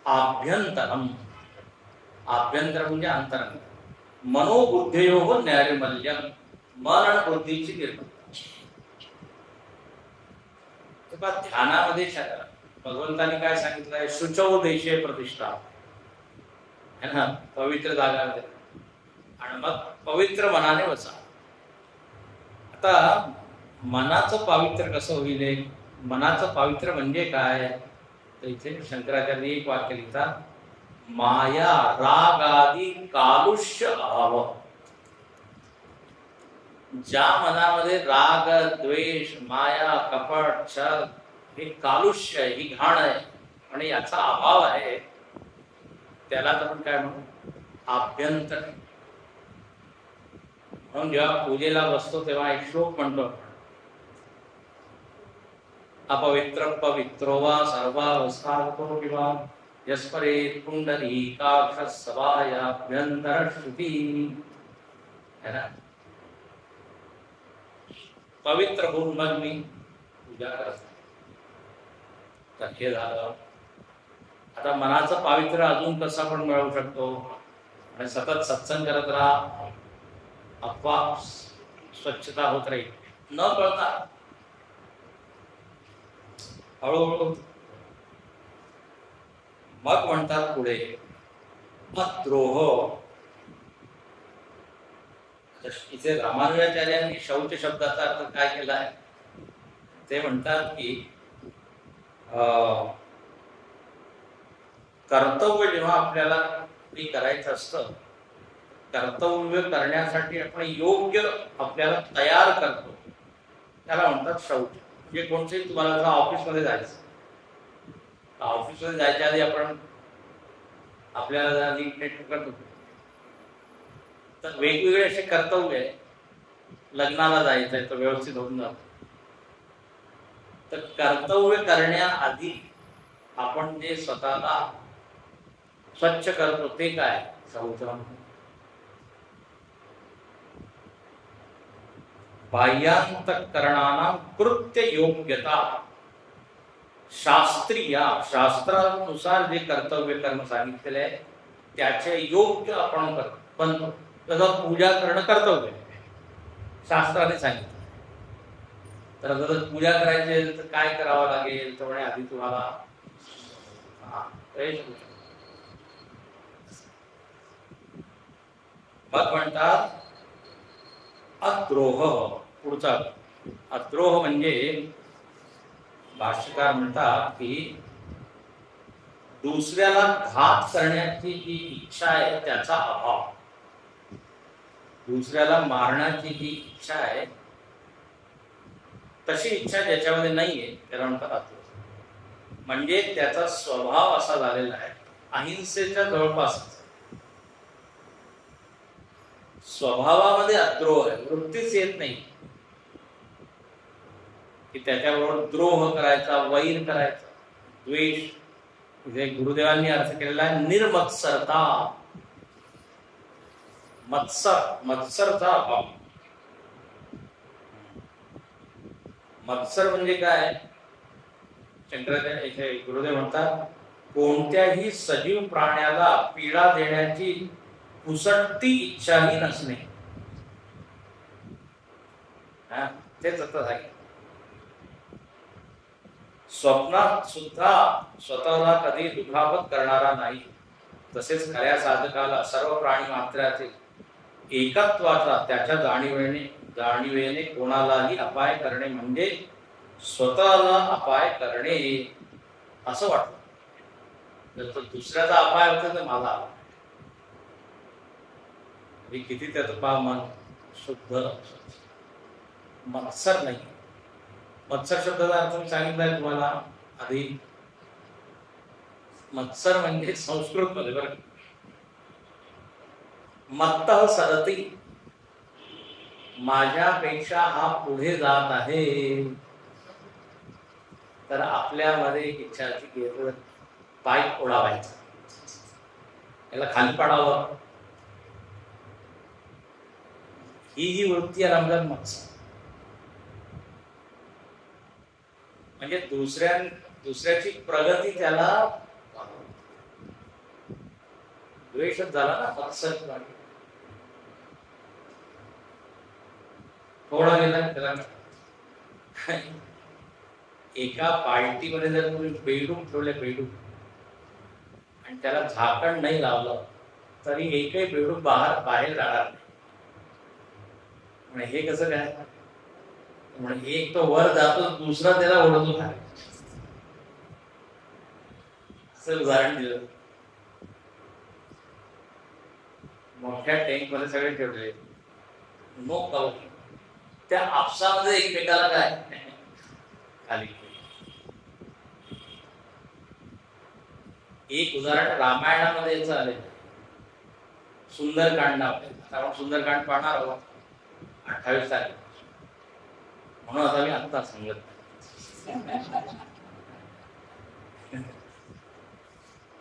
आभ्यंतरम. आभ्यंतर म्हणजे अंतरंग. मनोबुद्धयो नैर्मल्यम. मन आणि बुद्धीची निर्मलता. ध्यानामध्ये भगवंतांनी काय सांगितलंय, शुचौ देशे प्रतिष्ठा है ना, पवित्र जागामध्ये, आणि मग पवित्र मनाने बसा. आता मनाचं पावित्र्य कसं होईल? मनाचं पावित्र्य म्हणजे काय? तर इथे शंकराचार्य एक वाक्य लिहितात, माया राग आदी कालुष्य अभाव. ज्या मनामध्ये राग, द्वेष, माया, कपट, छल हे कालुष्य आहे, ही घाण आहे आणि याचा अभाव आहे, त्याला आपण काय म्हणू, आभ्यंतर. म्हणून जेव्हा पूजेला बसतो तेव्हा एक श्लोक म्हणतो, अपवित्र पवित्रो वा सर्वावस्थातो विवा यस्परे पुंडरीकाक्ष सभायाभ्यंतर श्रुती. है ना, पवित्र होऊन मग मी पूजा करत. तर हे झालं. आता मनाचं पावित्र्य अजून कसं आपण मिळवू शकतो? आणि सतत सत्संग करत राहा, आपोआप स्वच्छता होत राहील. न कळता हळूहळू. मग म्हणतात पुढे अद्रोह. इथे रामानुजाचार्यांनी शौच शब्दाचा अर्थ काय केलाय ते म्हणतात की कर्तव्य जेव्हा आपल्याला करायचं असतं, कर्तव्य करण्यासाठी आपण योग्य आपल्याला तयार करतो, त्याला म्हणतात शौच. म्हणजे कोणतेही तुम्हाला ऑफिसमध्ये जायचं, ऑफिसमध्ये जायच्या आधी आपण आपल्याला नीट नेट करतो. तर वेगवेगळे असे कर्तव्य आहे. लग्नाला जायचंय तर व्यवस्थित होऊन जात. तर कर्तव्य करण्याआधी आपण जे स्वतःला स्वच्छ करतो ते काय? शौच. बाह्यांतकरणानां कृत्य योग्यता. शास्त्रीय, शास्त्रानुसार जे कर्तव्य कर्म सांगितलेले आहे त्याचे योग्य आपण बनतो. तसं पूजा करणं कर्तव्य शास्त्राने सांगितलं. तर जर पूजा करायची असेल तर काय करावं लागेल? तर आधी तुम्हाला मग म्हणतात अद्रोह. पुढचा अद्रोह म्हणजे भाष्यकार म्हणतात की दुसऱ्याला घात करण्याची जी इच्छा आहे त्याचा अभाव. दुसऱ्याला मारण्याची जी इच्छा आहे तशी इच्छा ज्याच्यामध्ये नाहीये त्याला म्हणतात अद्रोह. म्हणजे त्याचा स्वभाव असा झालेला आहे अहिंसेच्या जवळपास. स्वभावामध्ये अद्रोह आहे, वृत्तीच येत नाही की त्याच्याबरोबर द्रोह करायचा, वैर करायचा, द्वेष. इथे गुरुदेवांनी अर्थ केलेला आहे निर्मत्सरता. मत्सरचा अभाव. मत्सर म्हणजे काय? शंकराचार्य इथे गुरुदेव म्हणतात कोणत्याही सजीव प्राण्याला पीडा देण्याची पुसटती इच्छाही नसणे. तेच आता आहे. स्वप्नात सुद्धा स्वतःला कधी दुखापत करणारा नाही. तसेच खऱ्या साधकाला सर्व प्राणी मात्राचे एकत्वाचा त्याच्या जाणीवेने कोणालाही अपाय करणे म्हणजे स्वतःला अपाय करणे असं वाटतं. जर तो दुसऱ्याचा अपाय होतो तर मला किती त्याचं पा मन शुद्ध. मत्सर नाही. मत्सर शब्दाचा अर्थ मी सांगितलाय तुम्हाला आधी. मत्सर म्हणजे संस्कृत मध्ये बरं मत्तः सरती, माझ्यापेक्षा हा पुढे जात आहे. तर आपल्यामध्ये इच्छा असते की पाय ओढावायचा, याला खाली पाडावं, ही वृत्ती आहे रमजान मत्सर. म्हणजे दुसऱ्याची प्रगती त्याला द्वेषच झाला ना. मत्सर थोडा गेला त्याला. एका पार्टीमध्ये जर तुम्ही बेडरूम ठेवले, बेडरूम, आणि त्याला झाकण नाही लावलं तरी एकही बेडरूम बाहेर जाणार नाही. म्हणजे हे कसं काय? म्हणजे एक तो वर जातो, दुसरा त्याला ओढतो खाली. असं उदाहरण दिलं. मोठ्या टँक मध्ये सगळे ठेवले, नो कवर, त्या आपसामध्ये एकमेकाला काय खाली. एक उदाहरण रामायणामध्ये याचं आलेलं आहे. सुंदरकांड. आपण सुंदरकांड पाहणार आहोत 28 तारीख. म्हणून आता मी आत्ता सांगत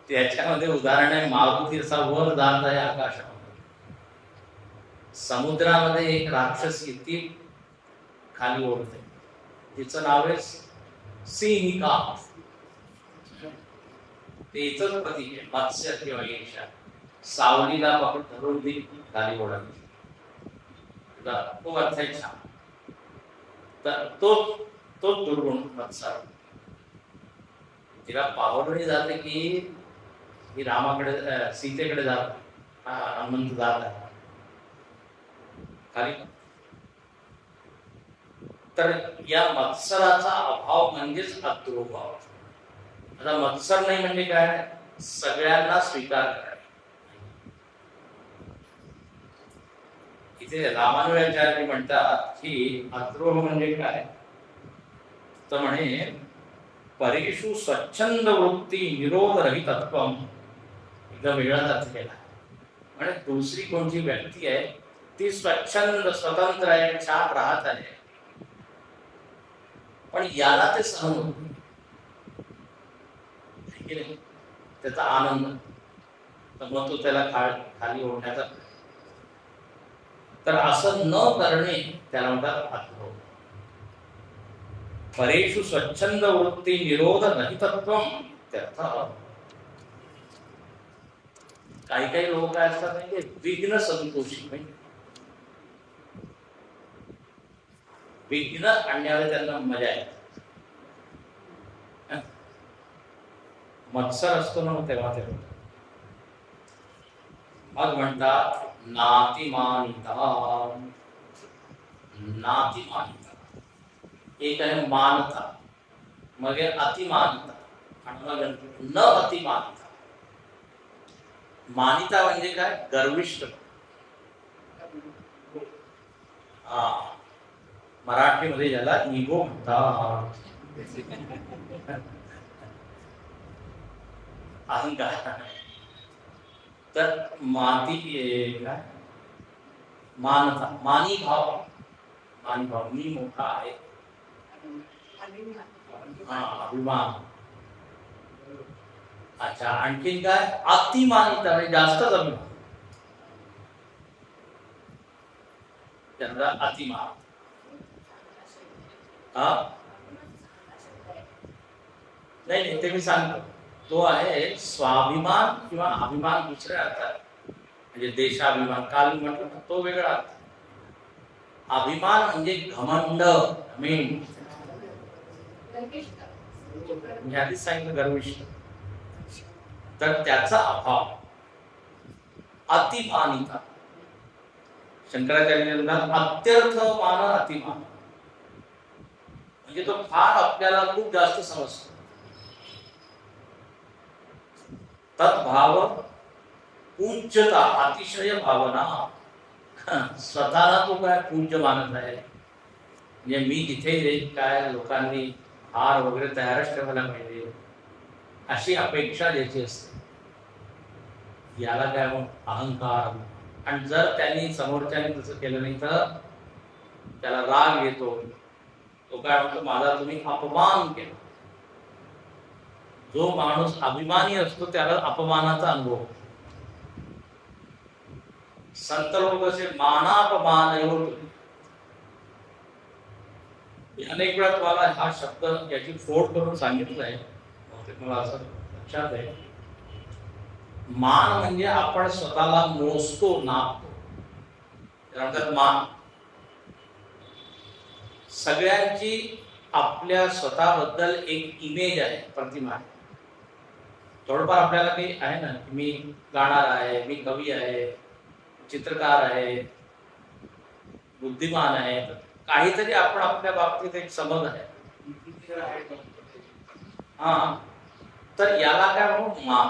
त्याच्यामध्ये उदाहरण आहे मारुती असा वर जात आहे आकाशामध्ये. समुद्रामध्ये एक राक्षस ती खाली ओढते. तिचं नाव आहे सिंहिका. तेच प्रतीक आहे मत्स्य किंवा ईर्ष्या. सावलीला पकड धरून ती खाली ओढावी. तो अर्थ आहे छान. तर तो दुर्गुण मत्सर. तिला पावडणी जाते की ही रामाकडे सीतेकडे जात, हनुमंत जात आहे खाली. तर या मत्सराचा अभाव म्हणजेच अद्रोभाव. आता मत्सर नाही म्हणजे काय? सगळ्यांना स्वीकार करणे. इथे रामानुजाचार्य म्हणतात की अद्रोह म्हणजे काय? तर म्हणे परेषु स्वच्छंद वृत्ती निरोध रहितत्वम. एकदम वेगळाच अर्थ केला. म्हणजे दुसरी कोणती व्यक्ती आहे ती स्वच्छंद स्वतंत्र आहे, छान राहत आहे, पण याला ते सहन होत नाही. त्याचा आनंद, तर मग तो त्याला खाली ओढण्याचा. तर असं न करणे त्याला म्हणतात अद्रोह. परेषु स्वच्छंद वृत्ती निरोध रहितत्वम. त्यार्थ काही लोक काय असतात म्हणजे विघ्न संतोषी. म्हणजे विघ्न आणण्याला त्यांना मजा येते. मत्सर असतो ना तेव्हा मग म्हणतात नातिमानिता. नातिमानिता एक आहे मानता, मग अतिमानता, आणि मग न अतिमानता. मानिता म्हणजे काय? गर्विष्ठ. मराठीमध्ये ज्याला इगो म्हणतात. अहंकार. तर माती काय मानता, मानी भाव, मानी भाव, मी मोठा आहे, हा अभिमान. अच्छा, आणखीन काय अतिमानिता म्हणजे जास्तच अभिमान, त्यांचा अतिमान. हा नाही नाही, ते मी सांगतो. तो आहे स्वाभिमान किंवा अभिमान दुसऱ्या अर्थात, म्हणजे देशाभिमान काल मी म्हटलं ना, तो वेगळा अर्थ. अभिमान म्हणजे घमंड, मी आधीच सांगितलं गर्विष्ठ. तर त्याचा अभाव अतिमानिता. शंकराचार्य अत्यर्थ मान अतिमान, म्हणजे तो फार आपल्याला खूप जास्त समजतो. तद्भाव पूज्यता, अतिशय भावना. स्वतःला तो काय पूज्य मानत आहे, म्हणजे मी जिथे काय लोकांनी हार वगैरे तयारच ठेवायला पाहिजे अशी अपेक्षा ज्याची असते, याला काय मग अहंकार. आणि जर त्यांनी समोरच्याने तसं केलं नाही तर त्याला राग येतो. तो काय म्हणतो, माझा तुम्ही अपमान केला. जो माणूस अभिमानी असतो त्याला अपमानाचा अनुभव. संत लोक असे मानापमान होतो. अनेक वेळा तुम्हाला हा शब्द याची फोड करून सांगितलं आहे, मला असं लक्षात आहे. मान म्हणजे आपण स्वतःला मोजतो, नापतो, त्यानंतर मान. सगळ्यांची आपल्या स्वतःबद्दल एक इमेज आहे, प्रतिमा आहे. थोडंफार आपल्याला काही आहे ना, मी गाणार आहे, मी कवी आहे, चित्रकार आहे, बुद्धिमान आहे, काहीतरी आपण आपल्या बाबतीत एक समज आहे. हा, तर याला काय म्हणू, मान.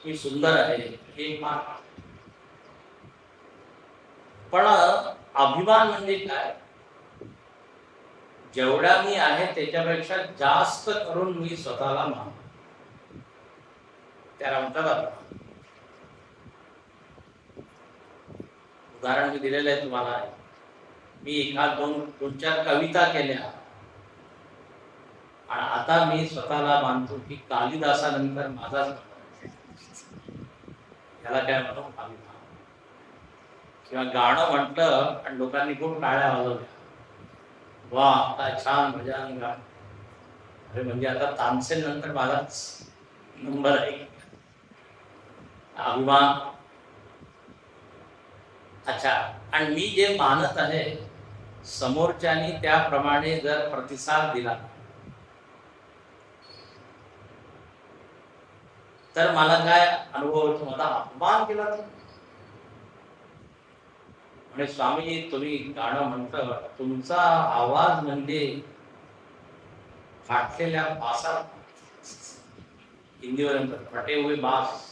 मी सुंदर आहे हे मान. पण अभिमान म्हणजे काय, जेवढा मी आहे त्याच्यापेक्षा जास्त करून मी स्वतःला मान, त्याला म्हणतात अभिमान. उदाहरण मी दिलेलं आहे तुम्हाला. मी एखाद दोन चार कविता केल्या आणि आता मी स्वतःला मानतो की कालिदासानंतर माझाच, याला काय म्हणतो अभिमान. किंवा गाणं म्हटलं आणि लोकांनी खूप टाळ्या वाजवल्या, वा काय छान भजन गाणं, अरे म्हणजे आता तानसेन नंतर माझाच नंबर आहे, अभिमान. अच्छा, आणि मी जे मानत आहे समोरच्यानी त्याप्रमाणे जर प्रतिसाद दिला तर मला काय अनुभव होतो, मला अपमान केला. म्हणजे स्वामीजी तुम्ही गाणं म्हणता, तुमचा आवाज म्हणजे फाटलेल्या बासा, हिंदीवर फटे हुए बास.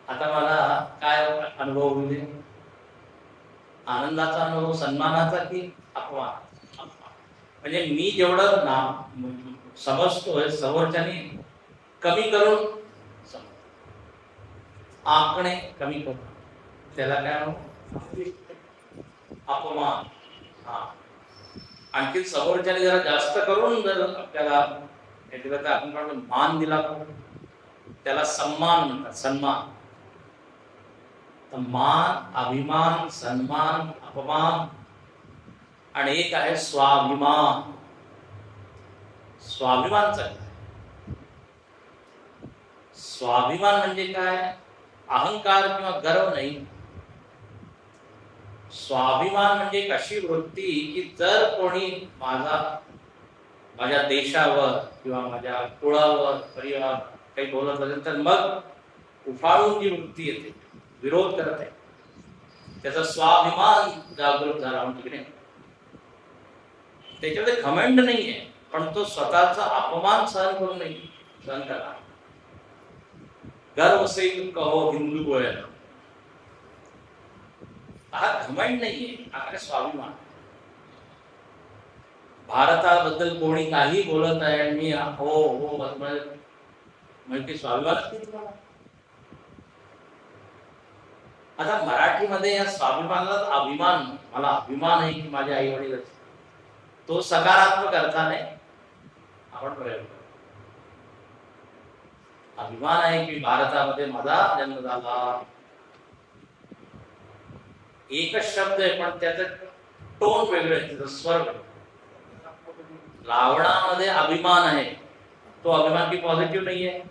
आता मला काय अनुभव होईल, आनंदाचा अनुभव, सन्मानाचा की अपमान. म्हणजे मी जेवढं समजतोय समोरच्याने कमी करून, आकडे कमी करून, त्याला काय अपमान. हा, आणखी समोरच्याने जरा जास्त करून जर आपल्याला आपण मान दिला त्याला सन्मान म्हणतात, सन्मान. तर मान, अभिमान, सन्मान, अपमान, आणि एक आहे स्वाभिमान. स्वाभिमानचा स्वाभिमान म्हणजे काय, अहंकार किंवा गर्व नाही. स्वाभिमान म्हणजे एक अशी वृत्ती की जर कोणी माझ्या देशावर किंवा माझ्या कुळावर, परिवार काही बोलत असेल तर मग उफाळून जी वृत्ती येते, विरोध करत आहे, त्याचा स्वाभिमान जागृत झाला म्हणतो की नाही. त्याच्यामध्ये घमंड नाहीये, पण तो स्वतःचा अपमान सहन करून नाही, सहन करा. गर्व से कहो हिंदू गोयल, हा घमंड नाहीये, हा स्वाभिमान. भारताबद्दल कोणी काही बोलत आहे आणि मी हो हो म्हणजे स्वाभिमान किती मला? आता मराठीमध्ये या स्वाभिमानाला अभिमान, मला अभिमान आहे की माझे आई वडील, तो सकारात्मक अर्थाने आपण प्रयोग करू. अभिमान आहे की भारतामध्ये माझा जन्म झाला. एकच शब्द आहे पण त्याचं टोन वेगळं आहे, त्याचं स्वर वेगळं. रावणामध्ये अभिमान आहे, तो अभिमान की पॉझिटिव्ह नाही आहे.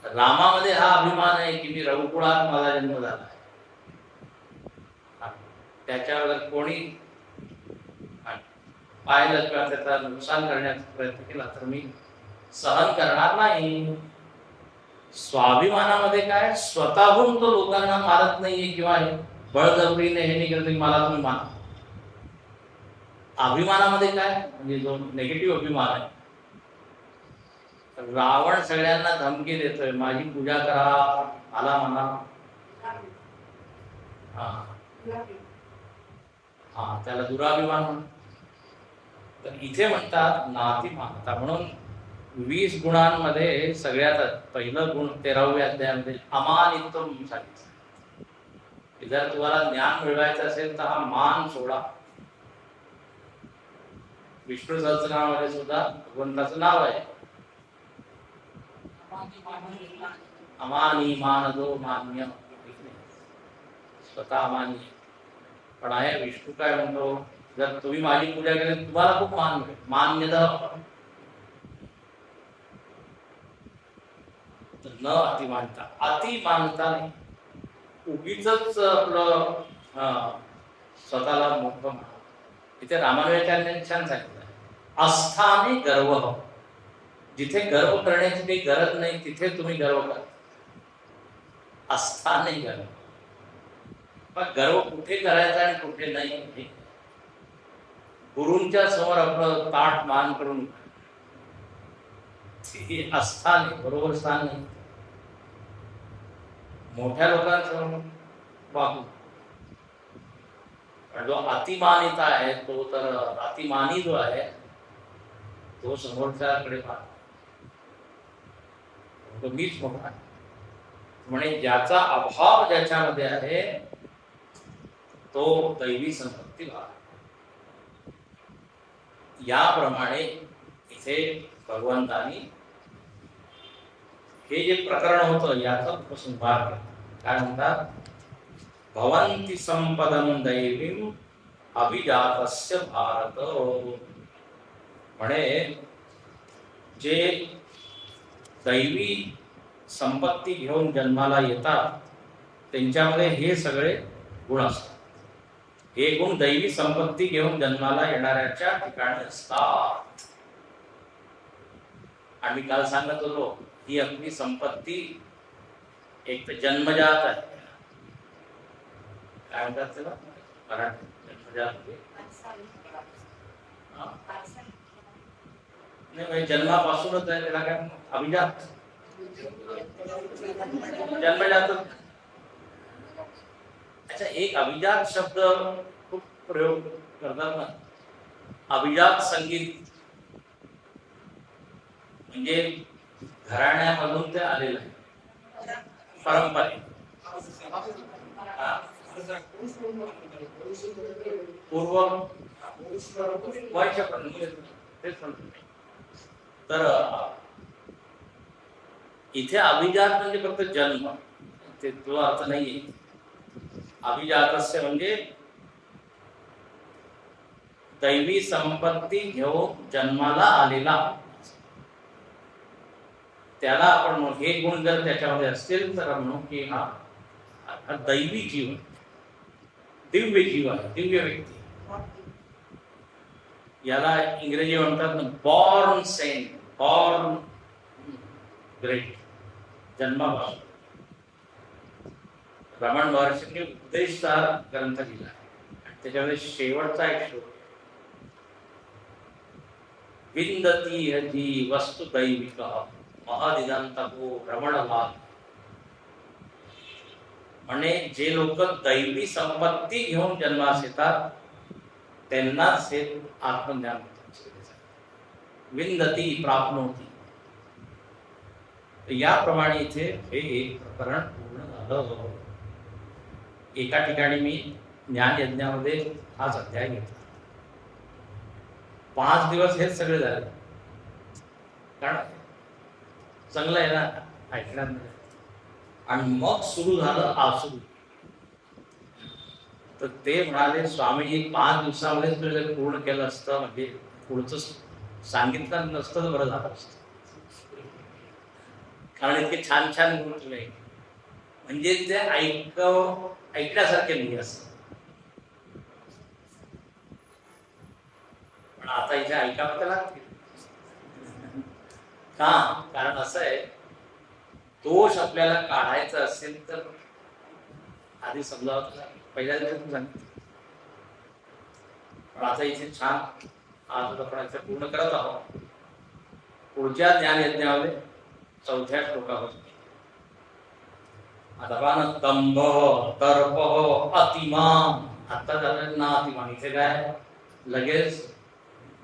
रामामध्ये हा अभिमान आहे की मी रघुकुळात माझा जन्म झाला आहे. त्याच्यावर कोणी पाहिलं किंवा त्याचा नुकसान करण्याचा प्रयत्न केला तर मी सहन करणार नाही. स्वाभिमानामध्ये काय, स्वतःहून तो लोकांना मारत नाहीये किंवा बळजबरीने हे नाही करत मला तुम्ही माना. अभिमानामध्ये काय, म्हणजे जो नेगेटिव्ह अभिमान आहे, रावण सगळ्यांना धमकी देतोय माझी पूजा करा, मला म्हणा. हा त्याला दुराभिमान म्हणतात. तर इथे म्हणतात नातिमानता. म्हणून 20 गुणांमध्ये सगळ्यात पहिलं गुण 13व्या अध्यायामध्ये अमानित्वम सांगितलं. जर तुम्हाला ज्ञान मिळवायचं असेल तर हा मान सोडा. विष्णू सहस्रनामामध्ये सुद्धा भगवंताचं नाव आहे अमानी मानदो मान्य, स्वतः मान्य. पण आहे विष्णू काय म्हणतो, जर तुम्ही माझी पूजा केली तुम्हाला खूप मान मिळेल. मान्यता न अतिमानता. अतिमानता नाही, उगीच आपलं स्वतःला मोठं म्हणा. इथे रामानुजाचार्यांनी छान सांगितलं, अस्थाने गर्व. जिथे गर्व करण्याची काही गरज नाही तिथे तुम्ही गर्व करा. अस्थाने गर्व. पण गर्व कुठे करायचा आणि कुठे नाही, गुरूंच्या समोर आपलं ताट मान करून अस्थान आहे, बरोबर स्थान नाही. मोठ्या लोकांसमोर वागू. पण जो अतिमानिता आहे तो तर अतिमानी जो आहे तो समोरच्याकडे पाहतो, तो मीच मोठा आहे. म्हणजे ज्याचा अभाव ज्याच्यामध्ये आहे तो दैवी संपत्ती व्हा. याप्रमाणे इथे भगवंतानी हे जे प्रकरण होतं याचा उपसंहार केला. काय म्हणतात, भवन्ति संपदं दैवीं अभिजातस्य भारत. म्हणे जे दैवी संपत्ती घेऊन जन्माला येतात त्यांच्यामध्ये हे सगळे गुण असतात. हे गुण दैवी संपत्ती घेऊन जन्माला येणाऱ्याच्या ठिकाणी असतात. आणि मी काल सांगत होतो ही आपली संपत्ती एक तर जन्मजात आहे. काय म्हणतात त्याला मराठी, जन्मजात नाही, जन्मापासूनच आहे. त्याला काय अभिजात, जन्मजात. अच्छा, एक अभिजात शब्द खूप प्रयोग करतात ना. अभिजात संगीत म्हणजे घराण्यामधून ते आलेलं आहे, परंपरे. पूर्व वर्ष तर इथे अभिजात म्हणजे फक्त जन्म, ते तो अर्थ नाहीये. अभिजातस्य म्हणजे दैवी संपत्ती घेऊन जन्माला आलेला. त्याला आपण हे गुण जर त्याच्यामध्ये असतील तर म्हणू की हा दैवी जीव, दिव्य जीव आहे, दिव्य व्यक्ती. याला इंग्रजी म्हणतात ना बॉर्न सेंट, बॉर्न ग्रेट. जन्मापासून रमण महर्षींनी उपदेशसार ग्रंथ लिहिला आणि त्याच्यामध्ये शेवटचा एक श्लोक, विंदती हजी वस्तु दैविक महदिदंतको रमणवाद. म्हणजे जे लोक दैवी संपत्ती घेऊन जन्मास येतात त्यांनाच हे आत्मज्ञान होतं. विंदती प्राप्नोती. याप्रमाणे इथे हे एक प्रकरण पूर्ण झालं. एका ठिकाणी मी ज्ञान यज्ञामध्ये हाच अध्याय घेतला. 5 दिवस हेच सगळे झाले, कारण चांगलं आहे ना ऐकण्यामध्ये. आणि मग सुरू झालं आसुरी. तर ते म्हणाले, स्वामीजी 5 दिवसामध्येच तुझं पूर्ण केलं असतं, म्हणजे पुढचं सांगितलं नसतं तर बरं झालं असतं. कारण इतके छान छान गुण तुले, म्हणजे ते ऐकण्यासारखे नाही असं. पण आता इथे ऐकावं तर लागतील. का? कारण असं आहे, दोष आपल्याला काढायचा असेल तर आधी समजावं पहिल्या दिवसातून सांगितलं. पण आता इथे छान आज आपण पूर्ण करत आहोत. पुढच्या ज्ञान यज्ञामध्ये 4थ्या श्लोकावर आता तंभ तर्प अतिमान. आता झालं ना अतिमान. इथे काय लगेच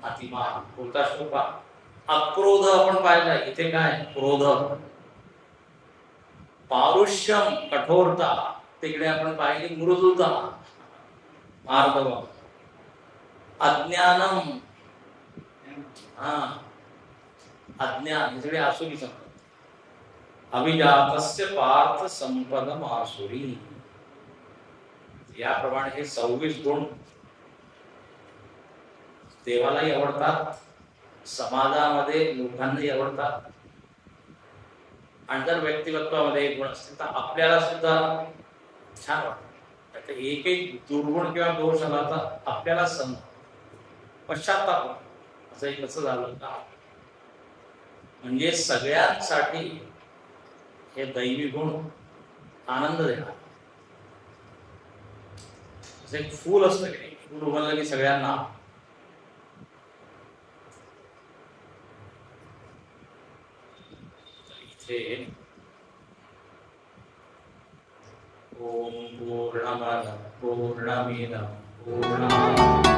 अतिमान. पुढचा श्लोक अक्रोध आपण पाहिला. इथे काय क्रोध. पारुष्यम कठोरता. तिकडे आपण पाहिली मृदुता मार्दव. अज्ञानम अज्ञान. हे सगळे आसुरी संपत. अभिजातस्य पार्थ संपदम आसुरी. याप्रमाणे हे 26 गुण देवालाही आवडतात, समाजामध्ये लोकांनाही आवडतात. आणि जर व्यक्तिमत्वामध्ये एक गुण असतील तर आपल्याला सुद्धा छान वाटतं. एकही दुर्गुण किंवा दोष आला तर आपल्याला पश्चात्ताप होतो. असं एक कसं झालं का, म्हणजे सगळ्यांसाठी हे दैवी गुण आनंद देणार. असं एक फूल असतं की नाही, फूल उमललं की सगळ्यांना इथे ओम पूर्णमद पूर्णमिदं पूर्णात्